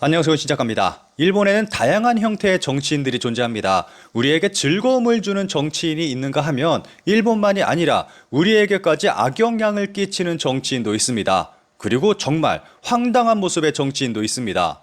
안녕하세요. 시작합니다. 일본에는 다양한 형태의 정치인들이 존재합니다. 우리에게 즐거움을 주는 정치인이 있는가 하면 일본만이 아니라 우리에게까지 악영향을 끼치는 정치인도 있습니다. 그리고 정말 황당한 모습의 정치인도 있습니다.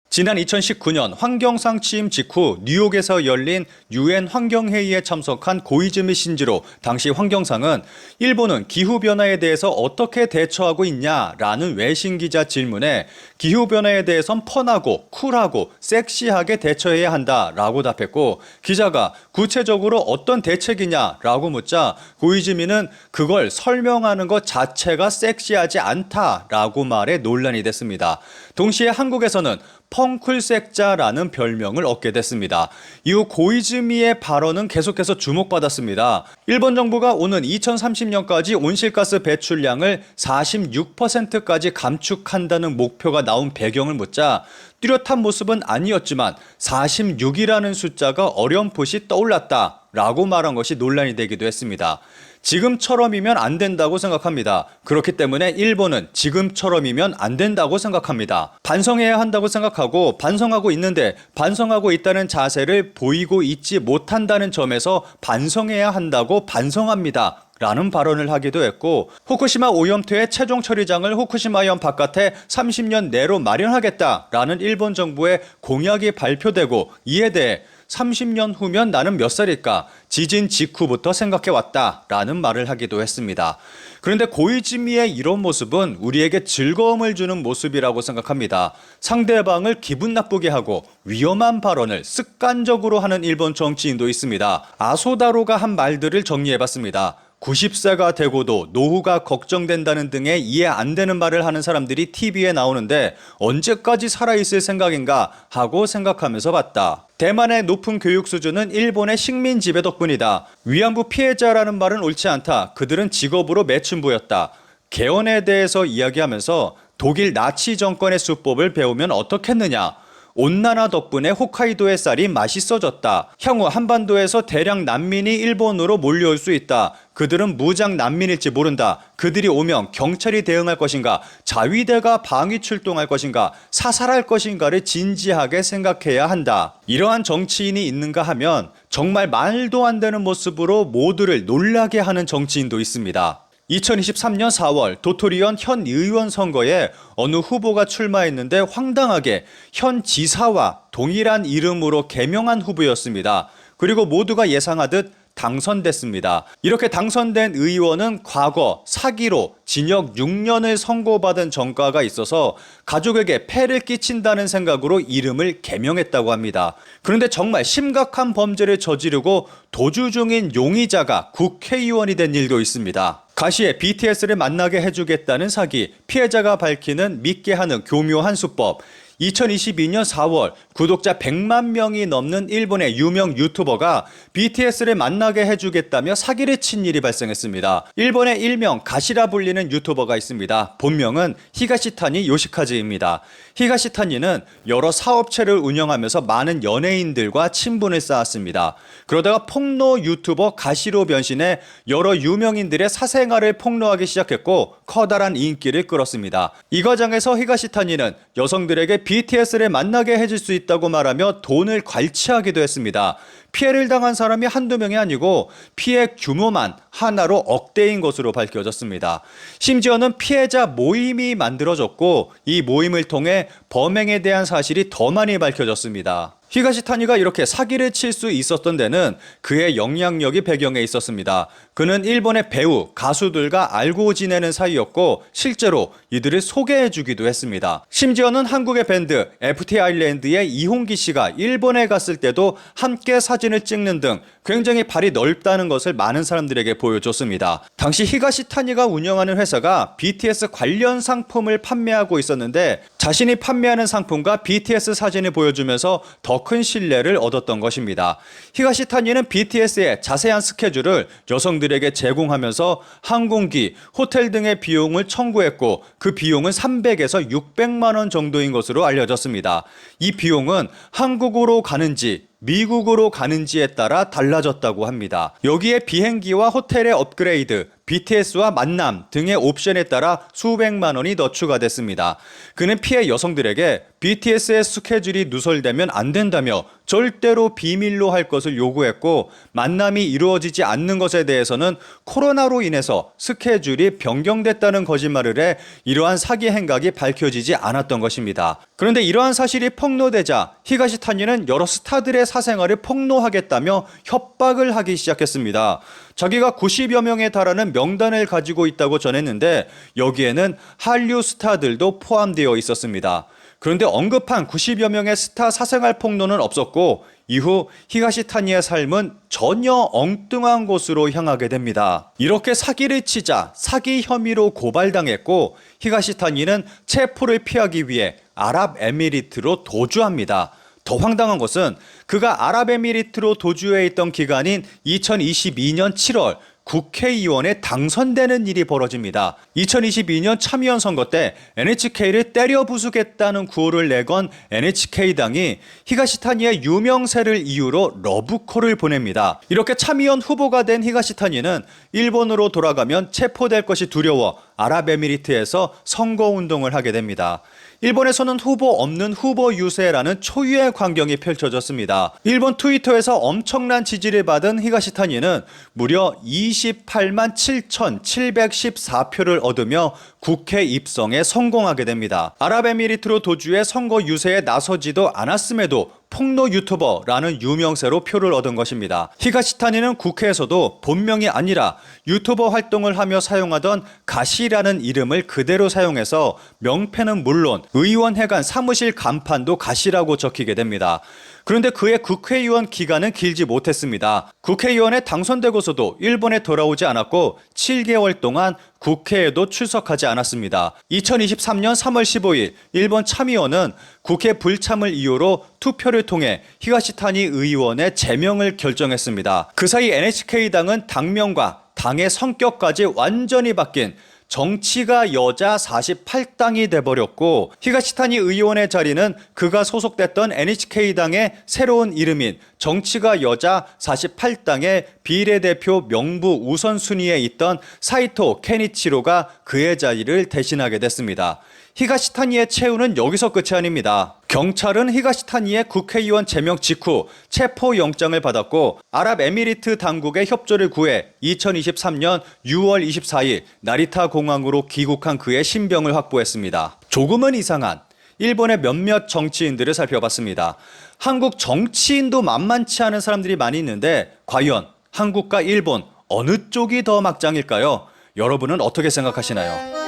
지난 2019년 환경상 취임 직후 뉴욕에서 열린 UN 환경회의에 참석한 고이즈미 신지로 당시 환경상은 일본은 기후변화에 대해서 어떻게 대처하고 있냐라는 외신 기자 질문에 기후변화에 대해선 펀하고 쿨하고 섹시하게 대처해야 한다라고 답했고, 기자가 구체적으로 어떤 대책이냐라고 묻자 고이즈미는 그걸 설명하는 것 자체가 섹시하지 않다라고 말해 논란이 됐습니다. 동시에 한국에서는 펑쿨색자라는 별명을 얻게 됐습니다. 이후 고이즈미의 발언은 계속해서 주목받았습니다. 일본 정부가 오는 2030년까지 온실가스 배출량을 46%까지 감축한다는 목표가 나온 배경을 묻자 뚜렷한 모습은 아니었지만 46이라는 숫자가 어렴풋이 떠올랐다라고 말한 것이 논란이 되기도 했습니다. 지금처럼이면 안 된다고 생각합니다. 그렇기 때문에 일본은 지금처럼이면 안 된다고 생각합니다. 반성해야 한다고 생각하고 반성하고 있는데 반성하고 있다는 자세를 보이고 있지 못한다는 점에서 반성해야 한다고 반성합니다. 라는 발언을 하기도 했고, 후쿠시마 오염수의 최종 처리장을 후쿠시마현 바깥에 30년 내로 마련하겠다라는 일본 정부의 공약이 발표되고, 이에 대해 30년 후면 나는 몇 살일까? 지진 직후부터 생각해왔다라는 말을 하기도 했습니다. 그런데 고이즈미의 이런 모습은 우리에게 즐거움을 주는 모습이라고 생각합니다. 상대방을 기분 나쁘게 하고 위험한 발언을 습관적으로 하는 일본 정치인도 있습니다. 아소다로가 한 말들을 정리해봤습니다. 90세가 되고도 노후가 걱정된다는 등의 이해 안 되는 말을 하는 사람들이 TV에 나오는데 언제까지 살아있을 생각인가 하고 생각하면서 봤다. 대만의 높은 교육 수준은 일본의 식민 지배 덕분이다. 위안부 피해자라는 말은 옳지 않다. 그들은 직업으로 매춘부였다. 개헌에 대해서 이야기하면서 독일 나치 정권의 수법을 배우면 어떻겠느냐. 온난화 덕분에 홋카이도의 쌀이 맛있어졌다. 향후 한반도에서 대량 난민이 일본으로 몰려올 수 있다. 그들은 무장 난민일지 모른다. 그들이 오면 경찰이 대응할 것인가, 자위대가 방위 출동할 것인가, 사살할 것인가를 진지하게 생각해야 한다. 이러한 정치인이 있는가 하면 정말 말도 안 되는 모습으로 모두를 놀라게 하는 정치인도 있습니다. 2023년 4월 도토리현 현 의원 선거에 어느 후보가 출마했는데 황당하게 현 지사와 동일한 이름으로 개명한 후보였습니다. 그리고 모두가 예상하듯 당선됐습니다. 이렇게 당선된 의원은 과거 사기로 징역 6년을 선고받은 전과가 있어서 가족에게 폐를 끼친다는 생각으로 이름을 개명했다고 합니다. 그런데 정말 심각한 범죄를 저지르고 도주 중인 용의자가 국회의원이 된 일도 있습니다. 가시에 BTS를 만나게 해주겠다는 사기, 피해자가 밝히는 믿게 하는 교묘한 수법. 2022년 4월 구독자 100만 명이 넘는 일본의 유명 유튜버가 BTS를 만나게 해주겠다며 사기를 친 일이 발생했습니다. 일본의 일명 가시라 불리는 유튜버가 있습니다. 본명은 히가시타니 요시카즈입니다. 히가시타니는 여러 사업체를 운영하면서 많은 연예인들과 친분을 쌓았습니다. 그러다가 폭로 유튜버 가시로 변신해 여러 유명인들의 사생활을 폭로하기 시작했고 커다란 인기를 끌었습니다. 이 과정에서 히가시타니는 여성들에게 BTS를 만나게 해줄 수 있다고 말하며 돈을 괄치하기도 했습니다. 피해를 당한 사람이 한두 명이 아니고 피해 규모만 하나로 억대인 것으로 밝혀졌습니다. 심지어는 피해자 모임이 만들어졌고 이 모임을 통해 범행에 대한 사실이 더 많이 밝혀졌습니다. 히가시타니가 이렇게 사기를 칠 수 있었던 데는 그의 영향력이 배경에 있었습니다. 그는 일본의 배우, 가수들과 알고 지내는 사이였고 실제로 이들을 소개해주기도 했습니다. 심지어는 한국의 밴드 FT 아일랜드의 이홍기 씨가 일본에 갔을 때도 함께 사진을 찍는 등 굉장히 발이 넓다는 것을 많은 사람들에게 보여줬습니다. 당시 히가시타니가 운영하는 회사가 BTS 관련 상품을 판매하고 있었는데 자신이 판매하는 상품과 BTS 사진을 보여주면서 더 큰 신뢰를 얻었던 것입니다. 히가시타니는 BTS의 자세한 스케줄을 여성들에게 제공하면서 항공기, 호텔 등의 비용을 청구했고 그 비용은 300에서 600만 원 정도인 것으로 알려졌습니다. 이 비용은 한국으로 가는지 미국으로 가는지에 따라 달라졌다고 합니다. 여기에 비행기와 호텔의 업그레이드, BTS와 만남 등의 옵션에 따라 수백만 원이 더 추가됐습니다. 그는 피해 여성들에게 BTS의 스케줄이 누설되면 안 된다며 절대로 비밀로 할 것을 요구했고, 만남이 이루어지지 않는 것에 대해서는 코로나로 인해서 스케줄이 변경됐다는 거짓말을 해 이러한 사기 행각이 밝혀지지 않았던 것입니다. 그런데 이러한 사실이 폭로되자 히가시타니는 여러 스타들의 사생활을 폭로하겠다며 협박을 하기 시작했습니다. 자기가 90여 명에 달하는 명단을 가지고 있다고 전했는데 여기에는 한류 스타들도 포함되어 있었습니다. 그런데 언급한 90여 명의 스타 사생활 폭로는 없었고, 이후 히가시타니의 삶은 전혀 엉뚱한 곳으로 향하게 됩니다. 이렇게 사기를 치자 사기 혐의로 고발당했고, 히가시타니는 체포를 피하기 위해 아랍에미리트로 도주합니다. 더 황당한 것은 그가 아랍에미리트로 도주해 있던 기간인 2022년 7월 국회의원에 당선되는 일이 벌어집니다. 2022년 참의원 선거 때 NHK를 때려 부수겠다는 구호를 내건 NHK당이 히가시타니의 유명세를 이유로 러브콜을 보냅니다. 이렇게 참의원 후보가 된 히가시타니는 일본으로 돌아가면 체포될 것이 두려워 아랍에미리트에서 선거운동을 하게 됩니다. 일본에서는 후보 없는 후보 유세라는 초유의 광경이 펼쳐졌습니다. 일본 트위터에서 엄청난 지지를 받은 히가시타니는 무려 28만 7,714표를 얻으며 국회 입성에 성공하게 됩니다. 아랍에미리트로 도주해 선거 유세에 나서지도 않았음에도 폭로 유튜버라는 유명세로 표를 얻은 것입니다. 히가시타니는 국회에서도 본명이 아니라 유튜버 활동을 하며 사용하던 가시라는 이름을 그대로 사용해서 명패는 물론 의원회관 사무실 간판도 가시라고 적히게 됩니다. 그런데 그의 국회의원 기간은 길지 못했습니다. 국회의원에 당선되고서도 일본에 돌아오지 않았고 7개월 동안 국회에도 출석하지 않았습니다. 2023년 3월 15일 일본 참의원은 국회 불참을 이유로 투표를 통해 히가시타니 의원의 제명을 결정했습니다. 그 사이 NHK당은 당명과 당의 성격까지 완전히 바뀐 정치가 여자 48당이 돼버렸고, 히가시타니 의원의 자리는 그가 소속됐던 NHK당의 새로운 이름인 정치가 여자 48당의 비례대표 명부 우선순위에 있던 사이토 케니치로가 그의 자리를 대신하게 됐습니다. 히가시타니의 최후는 여기서 끝이 아닙니다. 경찰은 히가시타니의 국회의원 제명 직후 체포영장을 받았고, 아랍에미리트 당국의 협조를 구해 2023년 6월 24일 나리타 공항으로 귀국한 그의 신병을 확보했습니다. 조금은 이상한 일본의 몇몇 정치인들을 살펴봤습니다. 한국 정치인도 만만치 않은 사람들이 많이 있는데 과연 한국과 일본 어느 쪽이 더 막장일까요? 여러분은 어떻게 생각하시나요?